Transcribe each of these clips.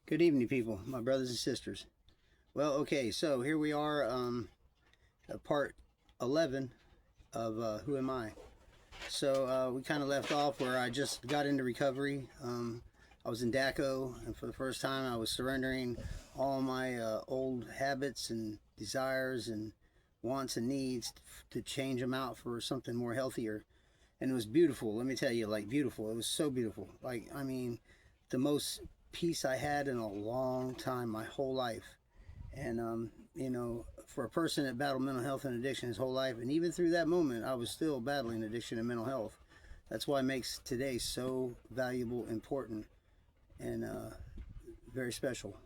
Good evening, people, my brothers and sisters. Well, okay, so here we are, part 11 of Who Am I? So we kind of left off where I just got into recovery. I was in DACO, and for the first time, I was surrendering all my old habits and desires and wants and needs to change them out for something more healthier. And it was beautiful. Let me tell you, like beautiful. It was so beautiful. Like, I mean, the most peace I had in a long time, my whole life. And for a person that battled mental health and addiction his whole life, and even through that moment, I was still battling addiction and mental health. That's why it makes today so valuable, important, and very special.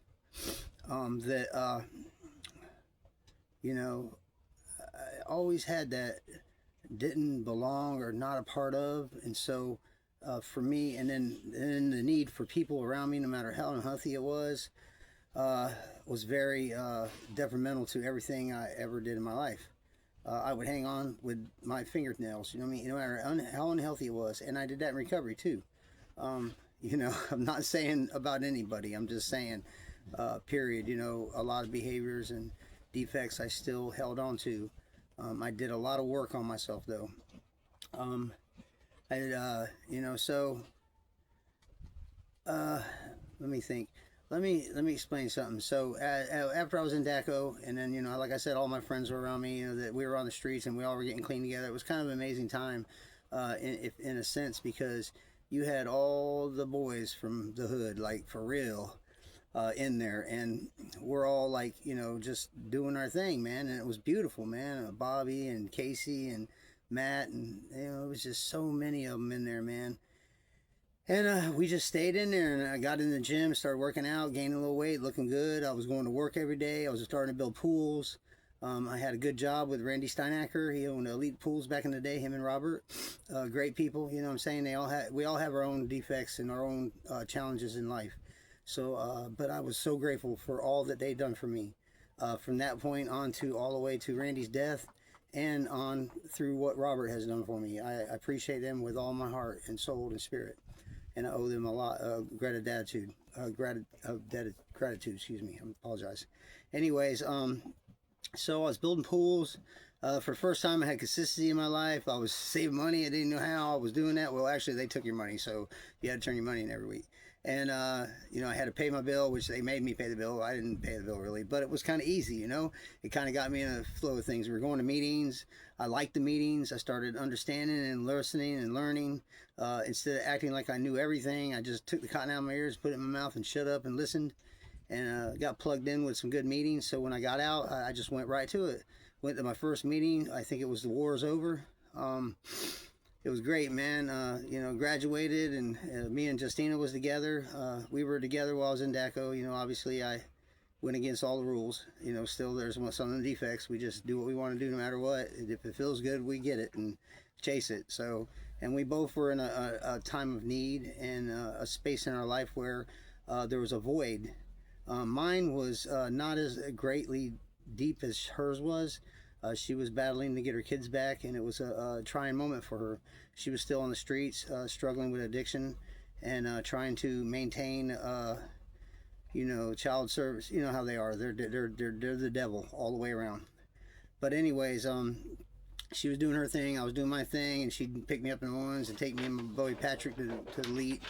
That I always had that didn't belong or not a part of, and so for me, and then the need for people around me, no matter how unhealthy it uh, was very detrimental to everything I ever did in my life. I would hang on with my fingernails, you know what I mean, no matter how unhealthy it was, and I did that in recovery too. I'm not saying about anybody. I'm just saying, period. A lot of behaviors and defects I still held on to. I did a lot of work on myself though. Um, so uh, let me think. Let me explain something. So after I was in DACO, and then like I said, all my friends were around me. That we were on the streets and we all were getting clean together. It was kind of an amazing time, in a sense, because you had all the boys from the hood, like for real, in there, and we're all like just doing our thing, man. And it was beautiful, man. Bobby and Casey and Matt, and it was just so many of them in there, man. And we just stayed in there, and I got in the gym, started working out, gaining a little weight, looking good. I was going to work every day. I was starting to build pools. I had a good job with Randy Steinacker. He owned Elite Pools back in the day, him and Robert. Great people, you know what I'm saying? We all have our own defects and our own challenges in life. So, but I was so grateful for all that they done for me. From that point on to all the way to Randy's death and on through what Robert has done for me. I appreciate them with all my heart and soul and spirit, and I owe them a lot of gratitude. Gratitude. Excuse me. I apologize. Anyways, so I was building pools. For the first time, I had consistency in my life. I was saving money. I didn't know how I was doing that. Well, actually, they took your money, so you had to turn your money in every week. And I had to pay my bill, which they made me pay the bill. I didn't pay the bill really, but it was kind of easy. It kind of got me in a flow of things. We were going to meetings. I liked the meetings. I started understanding and listening and learning. Instead of acting like I knew everything, I just took the cotton out of my ears, put it in my mouth, and shut up and listened. And got plugged in with some good meetings. So when I got out, I just went right to it. Went to my first meeting. I think it was The War is Over. It was great, man. Graduated, and me and Justina was together. We were together while I was in DACO. Obviously I went against all the rules. Still there's some of the defects. We just do what we want to do no matter what. If it feels good, we get it and chase it. So, and we both were in a time of need and a space in our life where there was a void. Mine was not as greatly deep as hers was. She was battling to get her kids back, and it was a trying moment for her. She was still on the streets, struggling with addiction, and trying to maintain, child service. You know how they are. They're the devil all the way around. But anyways, she was doing her thing, I was doing my thing, and she'd pick me up in the mornings and take me and my Bowie Patrick to the Elite,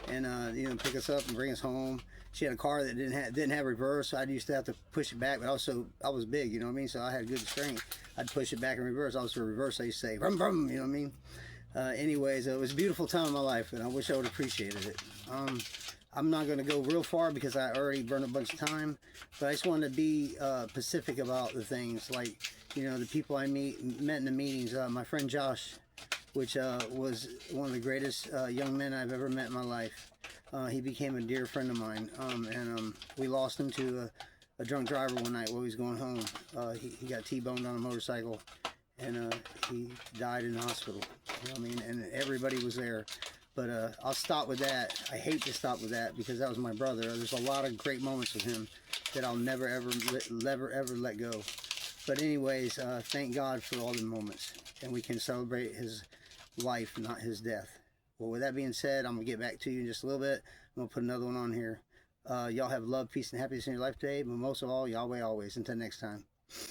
and pick us up and bring us home. She had a car that didn't have reverse, so I used to have to push it back, but also I was big, you know what I mean, so I had good strength. I'd push it back in reverse. Also reverse, I used to say vroom vroom, you know what I mean. Anyways, it was a beautiful time in my life, and I wish I would have appreciated it. I'm not going to go real far because I already burned a bunch of time, but I just wanted to be specific about the things, like the people I met in the meetings. My friend Josh, which was one of the greatest young men I've ever met in my life. He became a dear friend of mine, and we lost him to a drunk driver one night while he was going home. He got T-boned on a motorcycle, and he died in the hospital. You know what I mean? And everybody was there. But I'll stop with that. I hate to stop with that because that was my brother. There's a lot of great moments with him that I'll never, ever let go. But anyways, thank God for all the moments. And we can celebrate his life, not his death. Well, with that being said, I'm going to get back to you in just a little bit. I'm going to put another one on here. Y'all have love, peace, and happiness in your life today, but most of all, Yahweh always. Until next time.